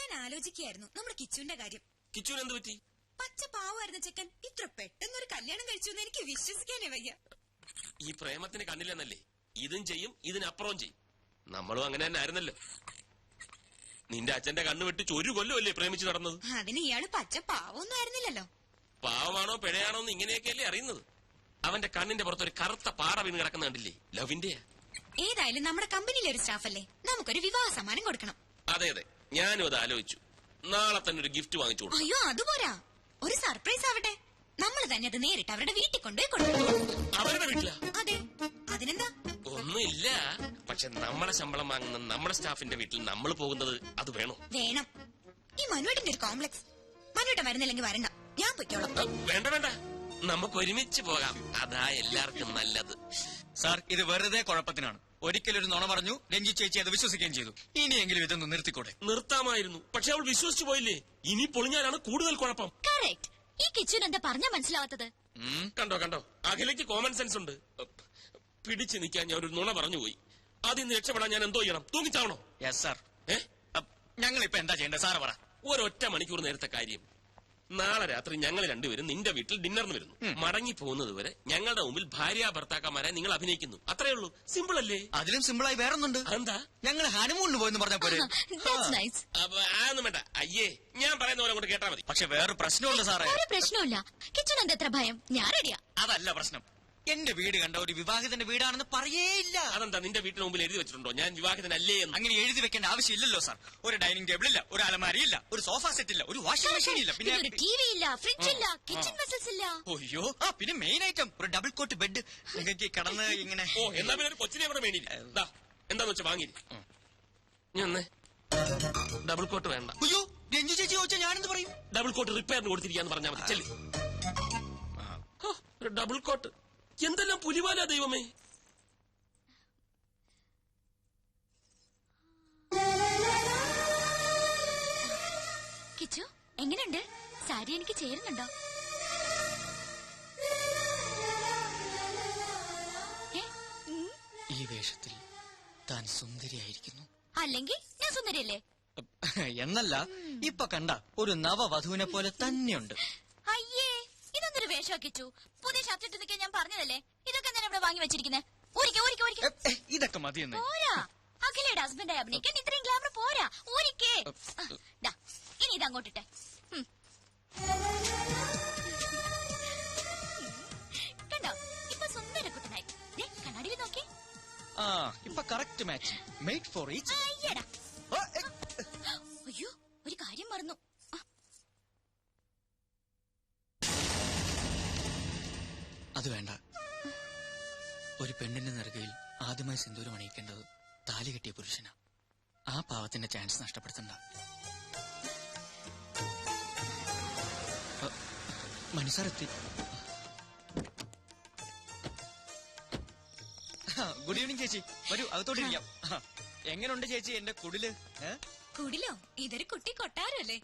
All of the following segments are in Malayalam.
ഞാൻ ആലോചിക്കുകയായിരുന്നു നമ്മുടെ കിച്ചുവിന്റെ കാര്യം. കിച്ചുവിന് എന്ത് പറ്റി? പച്ച പാവായിരുന്ന ചെക്കൻ ഇത്ര പെട്ടെന്നൊരു കല്യാണം കഴിച്ചു എന്ന് എനിക്ക് വിശ്വസിക്കാനേ വയ്യ. ഈ പ്രേമത്തിന് കണ്ണില്ലെന്നല്ലേ, ഇതും ചെയ്യും ഇതിനപ്പുറവും ചെയ്യും. നമ്മളും അങ്ങനെ തന്നെ ആയിരുന്നല്ലോ. നിന്റെ അച്ഛന്റെ കണ്ണ് വെട്ടിച്ച് 1 കൊല്ലമല്ലേ പ്രേമിച്ച് നടന്നത്? അതിന് ഇയാള് പച്ച പാവൊന്നും ആയിരുന്നില്ലല്ലോ. പാവമാണോ പിഴയാണോ എന്ന് ഇങ്ങനെയൊക്കെയല്ലേ അറിയുന്നത്. അവന്റെ കണ്ണിന്റെ പുറത്തൊരു കറുത്ത പാറ വീണ് കിടക്കുന്ന കണ്ടില്ലേ? ലവിന്റെയാ. ഏതായാലും നമ്മുടെ കമ്പനിയിലെ ഒരു സ്റ്റാഫല്ലേ, നമുക്കൊരു വിവാഹ സമ്മാനം കൊടുക്കണം. അതെ അതെ, ഞാനും അത് ആലോചിച്ചു. നാളെ തന്നെ ഒരു ഗിഫ്റ്റ് വാങ്ങിച്ചു കൊടുക്കും. അയ്യോ അതുപോരാ, ഒരു സർപ്രൈസ് ആവട്ടെ. നമ്മൾ തന്നെ അത് നേരിട്ട് അവരുടെ വീട്ടിൽ കൊണ്ടുപോയി കൊടുക്കും. അവരുടെ വീട്ടിലാ? അതെ, അതിനെന്താ? ഒന്നുമില്ല, പക്ഷെ നമ്മളെ ശമ്പളം വാങ്ങുന്ന നമ്മുടെ സ്റ്റാഫിന്റെ വീട്ടിൽ നമ്മൾ പോകുന്നത് അത് വേണോ? വേണം. ഈ മനുവേട്ടന്റെ ഒരു കോംപ്ലക്സ്. മനുവേട്ടൻ വരുന്നില്ലെങ്കിൽ വരണ്ട, ഞാൻ പൊയ്ക്കോളാം. വേണ്ട വേണ്ട, നമുക്ക് ഒരുമിച്ച് പോകാം, അതാ എല്ലാവർക്കും നല്ലത്. സാർ, ഇത് വെറുതെ കുഴപ്പത്തിനാണ്. ഒരിക്കലൊരു നുണ പറഞ്ഞു, രഞ്ജി ചേച്ചി അത് വിശ്വസിക്കുകയും ചെയ്തു. ഇനിയെങ്കിലും ഇതൊന്ന് നിർത്തിക്കൂടെ? നിർത്താമായിരുന്നു, പക്ഷെ അവൾ വിശ്വസിച്ചു പോയില്ലേ. ഇനി പൊളിഞ്ഞാലാണ് കൂടുതൽ കുഴപ്പം. കറക്റ്റ്. ഈ കിച്ചുൻ എന്താ പറഞ്ഞ മനസ്സിലാവാത്തത്? കണ്ടോ കണ്ടോ, അഖിലേക്ക് കോമൺ സെൻസ് ഉണ്ട്. പിടിച്ചു നിൽക്കാൻ ഞാൻ ഒരു നുണ പറഞ്ഞുപോയി. അതിൽ നിന്ന് രക്ഷപ്പെടാൻ ഞാൻ എന്തോ ചെയ്യണം? തൂങ്ങിച്ചാവണോ? Yes sir. ഞങ്ങളിപ്പോ എന്താ ചെയ്യേണ്ടത് സാറ് പറ. ഒരൊറ്റ മണിക്കൂർ നേരത്തെ കാര്യം. നാളെ രാത്രി ഞങ്ങൾ രണ്ടുപേരും നിന്റെ വീട്ടിൽ ഡിന്നറിന് വരുന്നു. മടങ്ങി പോകുന്നത് വരെ ഞങ്ങളുടെ മുമ്പിൽ ഭാര്യ ഭർത്താക്കന്മാരെ നിങ്ങൾ അഭിനയിക്കുന്നു. അത്രേ ഉള്ളൂ. സിമ്പിൾ അല്ലേ? അതിലും സിമ്പിളായി വേറൊന്നുണ്ട്. എന്താ? ഞങ്ങൾ ഹണിമൂണിന് പോയെന്ന് പറഞ്ഞ പോലെ. അതൊന്നും വേണ്ട, അയ്യേ, ഞാൻ പറയുന്ന പോലെ കൊണ്ട് കേട്ടാ മതി. പക്ഷെ വേറെ പ്രശ്നമുണ്ട് സാറേ. ഒരു പ്രശ്നമില്ല. കിച്ചുൻ എന്താ എത്ര ഭയം? ഞാൻ റെഡിയാ. അതല്ല പ്രശ്നം. എന്റെ വീട് കണ്ട ഒരു വിവാഹിതന്റെ വീടാണെന്ന് പറയേയില്ല. അതെന്താ, നിന്റെ വീട്ടിന് മുമ്പിൽ എഴുതി വെച്ചിട്ടുണ്ടോ ഞാൻ വിവാഹിതനല്ലേ എന്ന്? അങ്ങനെ എഴുതി വെക്കേണ്ട ആവശ്യമില്ലല്ലോ സാർ. ഒരു ഡൈനിങ് ടേബിൾ ഇല്ല, ഒരു അലമാരി ഇല്ല, ഒരു സോഫ സെറ്റ് ഇല്ല, ഒരു വാഷിംഗ് മെഷീൻ ഇല്ല, പിന്നെ ഒരു ടിവി ഇല്ല, ഫ്രിഡ്ജ് ഇല്ല, കിച്ചൺ വെസൽസ് ഇല്ല. അയ്യോ, പിന്നെ മെയിൻ ഐറ്റം ഒരു ഡബിൾ കോട്ട് ബെഡ്. നിങ്ങൾക്ക് കിടന്ന് ഇങ്ങനെ. ഓ, എന്നാ പിന്നെ ഒരു കൊച്ചിനെ കൂടെ വേണിയില്ല. എന്താന്ന് വെച്ചാ വാങ്ങി. ഞാൻ ഡബിൾ കോട്ട് വേണ്ട. അയ്യോ, രഞ്ജു ചേച്ചി ചോദിച്ചാൽ ഞാനെന്ത് പറയും? ഡബിൾ കോട്ട് റിപ്പയറിന് കൊടുത്തിരിക്കാന്ന് പറഞ്ഞാൽ മതി. ചെല്ലി ഒരു ഡബിൾ കോട്ട്. എന്തെല്ലാം പുലിവാല ദൈവമേ. കിച്ചു എങ്ങനെയുണ്ട്? സാരി എനിക്ക് ചേരുന്നുണ്ടോ? ഈ വേഷത്തിൽ താൻ സുന്ദരിയായിരിക്കുന്നു. അല്ലെങ്കിൽ ഞാൻ സുന്ദരിയല്ലേ? എന്നല്ല, ഇപ്പൊ കണ്ട ഒരു നവവധുവിനെ പോലെ തന്നെയുണ്ട്. അയ്യേ, ഇതൊന്നൊരു വേഷം കിച്ചു. പുതിയ ഷർട്ട് ഇട്ട് നിൽക്കാൻ ഞാൻ പറഞ്ഞതല്ലേ. ഇതൊക്കെ എന്തിനാ ഇവിടെ വാങ്ങി വെച്ചിരിക്കുന്നത്? ഇതൊക്കെ മതിയെന്ന്. പോരാ, അഖിലയുടെ ഹസ്ബൻഡായി അഭിനയിക്കാൻ ഇത്രയും ഗ്ലാമർ പോരാ. ഊരിക്കേ. ഇനി ഇതങ്ങോട്ടിട്ടെ. കണ്ടോ, ഇപ്പൊ സുന്ദര കുട്ടനായി. കണ്ണാടിയിൽ നോക്കി. ഇപ്പൊ correct match. Made for each. അയ്യടാ. അയ്യോ, ഒരു കാര്യം മറന്നു. അത് വേണ്ട. ഒരു പെണ്ണിന്റെ നെറുകയിൽ ആദ്യമായി സിന്ദൂരം അണിയിക്കേണ്ടത് താലി കെട്ടിയ പുരുഷനാ. ആ പാവത്തിന്റെ ചാൻസ് നഷ്ടപ്പെടുത്തണ്ട. മനസ്സാരെത്തി. ഗുഡ് ഈവനിങ് ചേച്ചി, വരൂ അകത്തോട്ടിരിക്കാം. എങ്ങനെയുണ്ട് ചേച്ചി എന്റെ കുടില്? കുടിലോ? ഇതൊരു കുട്ടി കൊട്ടാരല്ലേ.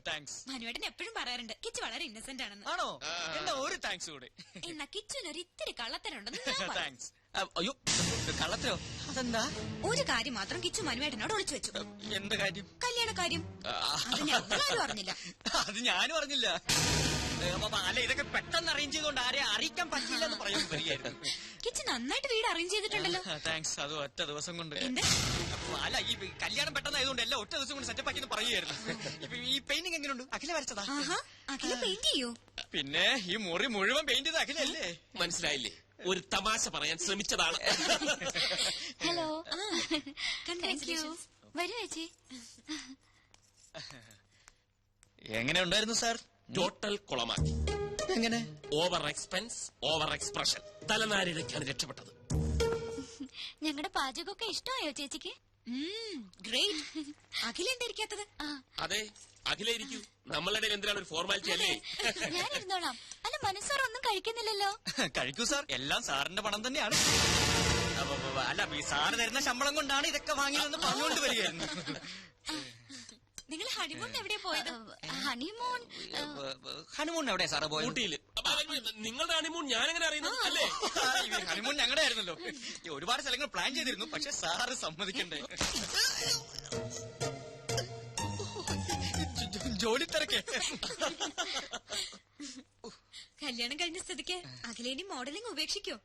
താങ്ക്സ്. മനുവേട്ടൻ എപ്പോഴും പറയാറുണ്ട് കിച്ചു വളരെ ഇന്നസെന്റ് ആണെന്ന്. ആണോ? എന്നാ ഒരു താങ്ക്സ് കൂടെ. എന്നാ കിച്ചുനൊരു ഇത്തിരി കള്ളത്തനുണ്ടെന്ന്. താങ്ക്സ്. അയ്യോ, കള്ളത്തരോ? അതെന്താ? ഒരു കാര്യം മാത്രം കിച്ചു മനുവേട്ടനോട് ഒളിച്ചു വെച്ചു. എന്ത് കാര്യം? കല്യാണ കാര്യം. അത് ഞങ്ങളാരും അറിഞ്ഞില്ല. അത് ഞാനും അറിഞ്ഞില്ല. അല്ല, ഇതൊക്കെ പെട്ടെന്ന് അറേഞ്ച് ചെയ്തുകൊണ്ട് ആരെ അറിയിക്കാൻ പറ്റില്ല എന്ന് പറയാൻ വരികയായിരുന്നു. കിച്ചു നന്നായിട്ട് വീട് അറേഞ്ച് ചെയ്തിട്ടുണ്ടല്ലോ. താങ്ക്സ്. അത് ഒറ്റ ദിവസം കൊണ്ട്. അല്ല, ഈ കല്യാണം പെട്ടെന്നായതുകൊണ്ട് എല്ലാം ഒറ്റ ദിവസം കൊണ്ട് സെറ്റപ്പ് ആക്കി പറയുകയായിരുന്നു. ഇപ്പൊ ഈ പെയിന്റിംഗ് എങ്ങനെയുണ്ട്? അഖില വരച്ചതാ? അഖില പെയിന്റ് ചെയ്യൂ. പിന്നെ ഈ മുറി മുഴുവൻ പെയിന്റ് ചെയ്ത് അഖിലല്ലേ? മനസ്സിലായില്ലേ? ഒരു തമാശ പറയാൻ ശ്രമിച്ചതാണ്. ഹലോ, വരൂ ചേച്ചി. എങ്ങനെ ഉണ്ടായിരുന്നു സാർ? ടോട്ടൽ കുളമാക്കി. എങ്ങനെ? Over expense, over expression. തലനാരിഴയ്ക്കാണ് രക്ഷപ്പെട്ടത്. ഞങ്ങളുടെ പാചകമൊക്കെ ഇഷ്ടമായോ ചേച്ചിക്ക്? ഗ്രേറ്റ്. അഖില എന്താ ഇരിക്കാത്തത്? അതെ, അഖില ഇരിക്കൂ. നമ്മളുടെ എന്തിനാണ് ഒരു ഫോർമാലിറ്റി അല്ലേ? ഞാൻ ഇരുന്നോളാം. അല്ല, മനസ്സാർ ഒന്നും കഴിക്കുന്നില്ലല്ലോ. കഴിക്കൂ സാർ, എല്ലാം സാറിന്റെ പണം തന്നെയാണ്. അല്ല, സാറ് തരുന്ന ശമ്പളം കൊണ്ടാണ് ഇതൊക്കെ വാങ്ങിയതെന്ന് പറഞ്ഞുകൊണ്ട് വരികയായിരുന്നു. നിങ്ങൾ ഹണിമൂൺ എവിടെയാ പോയത്? ഹണിമൂൺ എവിടെയാ സാറ് പോയത്? ഊട്ടിയില്. നിങ്ങളുടെ ഹണിമൂൺ ഞാനെങ്ങനെ അറിയുന്നു? അല്ലേ, ഹണിമൂൺ ഞങ്ങളുടെ ആയിരുന്നല്ലോ. ഒരുപാട് സ്ഥലങ്ങൾ പ്ലാൻ ചെയ്തിരുന്നു, പക്ഷെ സാറ് സമ്മതിക്കണ്ടേ. ജോലി തിരക്ക്. കല്യാണം കഴിഞ്ഞ സ്ഥിതിക്ക് അഖിലേനി മോഡലിംഗ് ഉപേക്ഷിക്കോ?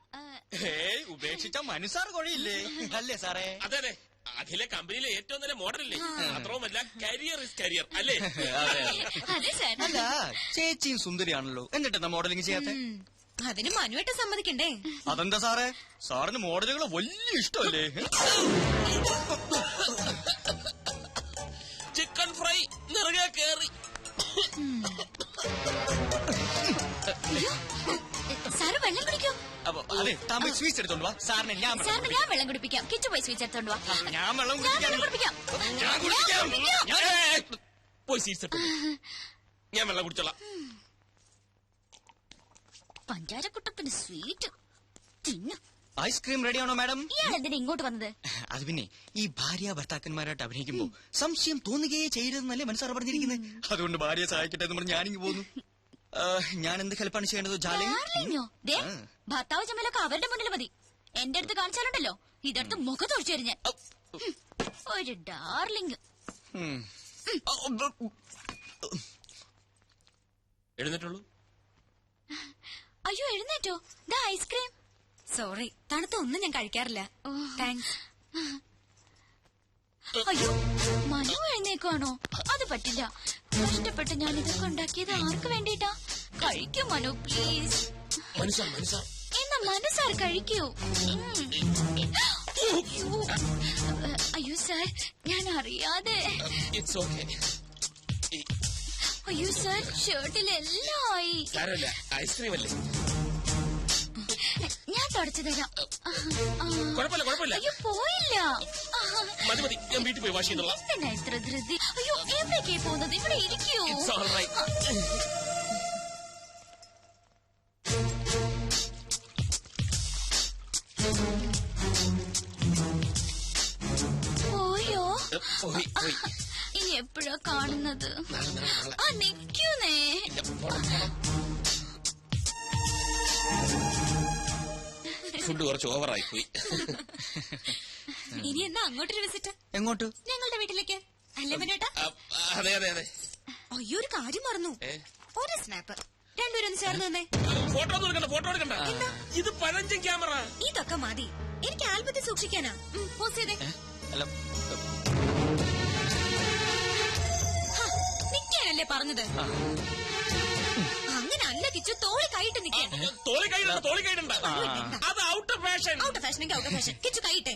ഉപേക്ഷിച്ച മനുസാർ കൊഴിയില്ലേ അല്ലേ സാറേ? അതെ അതെ, അഖിലെ കമ്പനിയിലെ ഏറ്റവും നല്ല മോഡലല്ലേ? മാത്രവുമല്ല കരിയർ ഇസ് കരിയർ അല്ലേ? അതെ സാർ. അല്ല, ചേച്ചിയും സുന്ദരിയാണല്ലോ, എന്നിട്ടെന്താ മോഡലിംഗ് ചെയ്യാത്ത? അതിന് മനുവേട്ട സമ്മതിക്കണ്ടേ? അതെന്താ സാറേ, സാറിന് മോഡലുകൾ വലിയ ഇഷ്ടമല്ലേ? ചിക്കൻ ഫ്രൈ നിറകെ കേറി. സാറ് വെള്ളം കുടിക്കോ? അതെ, തമിഴ് സ്വീറ്റ്സ് എടുത്തോണ്ട് വാ. സാറിന് ഞാൻ വെള്ളം കുടിപ്പിക്കാം. കിച്ചു പോയി സ്വീറ്റ്സ് എടുത്തോണ്ട് വാ. ഞാൻ വെള്ളം കുടിപ്പിക്കാം. പോയി സീറ്റ്സ് എടുത്തു. ഞാൻ വെള്ളം കുടിച്ചോളാം. പഞ്ചാരക്കുട്ടപ്പന് സ്വീറ്റ് തിന്നു. ഐസ്ക്രീം റെഡിയാണോ മാഡം? ഇയാൾ എന്തിനാ ഇങ്ങോട്ട് വന്നത്? അത് പിന്നെ ഈ ഭാര്യ ഭർത്താക്കന്മാരായിട്ട് അഭിനയിക്കുമ്പോ സംശയം തോന്നുകയേ ചെയ്യരുതെന്നല്ലേ മനസ്സാറ് പറഞ്ഞിരിക്കുന്നത്. അതുകൊണ്ട് ഭാര്യയെ സഹായിക്കട്ടെ എന്ന് പറഞ്ഞ് ഞാനിങ്ങ് പോന്നു. ഞാൻ എന്ത് ഹെൽപ്പാണ് ചെയ്യേണ്ടത്? ഭർത്താവ് ചമ്മലൊക്കെ അവരുടെ മുന്നിൽ മതി. എന്റെ അടുത്ത് കാണിച്ചാലുണ്ടല്ലോ, ഇതെടുത്ത് മുഖത്തൊഴിച്ചു തരും ഞാൻ. ഒരു ഡാർലിംഗ്. എഴുന്നേറ്റുള്ളൂ. അയ്യോ എഴുന്നേറ്റോ? ദാ ഐസ്ക്രീം. സോറി, തണുത്ത ഒന്നും ഞാൻ കഴിക്കാറില്ല. താങ്ക്സ്. അയ്യോ, മനു എഴുന്നേക്കാണോ? അത് പറ്റില്ല. കഷ്ടപ്പെട്ട് ഞാൻ ഇതൊക്കെ ഉണ്ടാക്കിയത് ആർക്ക് വേണ്ടിട്ടാ? കഴിക്കൂ മനു പ്ലീസ്. എന്നാ മനസ്സാർ കഴിക്കൂ. അയ്യോ സാർ, ഞാൻ അറിയാതെ. അയ്യോ സാർ, ഷർട്ടിലെല്ലാം ആയി. ഐസ്ക്രീം അല്ലേ? ഞാൻ തുടച്ചു തരാം. കുഴപ്പമില്ല. അയ്യോ പോയില്ല. മതി, ഞാൻ വീട്ടിൽ പോയി വാഷ് ചെയ്തോളാം. എന്തിനാ ഇത്ര ധൃതി? അയ്യോ എവിടേക്കേ പോകുന്നത്? ഇവിടെ ഇരിക്കൂ. പോയോ? ഇനി എപ്പോഴാ കാണുന്നത്? നിക്കൂന്നേ. ഫുഡ് കുറച്ച് ഓവറായി പോയി. ഇനി എന്നാ അങ്ങോട്ടൊരു വിസിറ്റ്? എങ്ങോട്ട്? ഞങ്ങളുടെ വീട്ടിലേക്ക്. അല്ലേ മനുവേട്ടാ? അതെ. അയ്യോ, ഒരു കാര്യം മറന്നു. ഒരു സ്നാപ്പ്. രണ്ടുപേരും ചേർന്ന് തന്നെ. ഫോട്ടോ എടുക്കണ്ട. ഇത് പഴഞ്ചൻ ക്യാമറ. ഇതൊക്കെ മതി. എനിക്ക് ആൽബത്തിൽ സൂക്ഷിക്കാനാ. പോസ് ചെയ്തേ. നിക്കാനല്ലേ പറഞ്ഞത്? അങ്ങനെ അല്ല കിച്ചു, തോളി കൈയിട്ട് നിൽക്കാൻ. തോളി കൈയിടണ്ട. അത് out of fashion. Out of fashion Kichu കൈയിട്ടെ.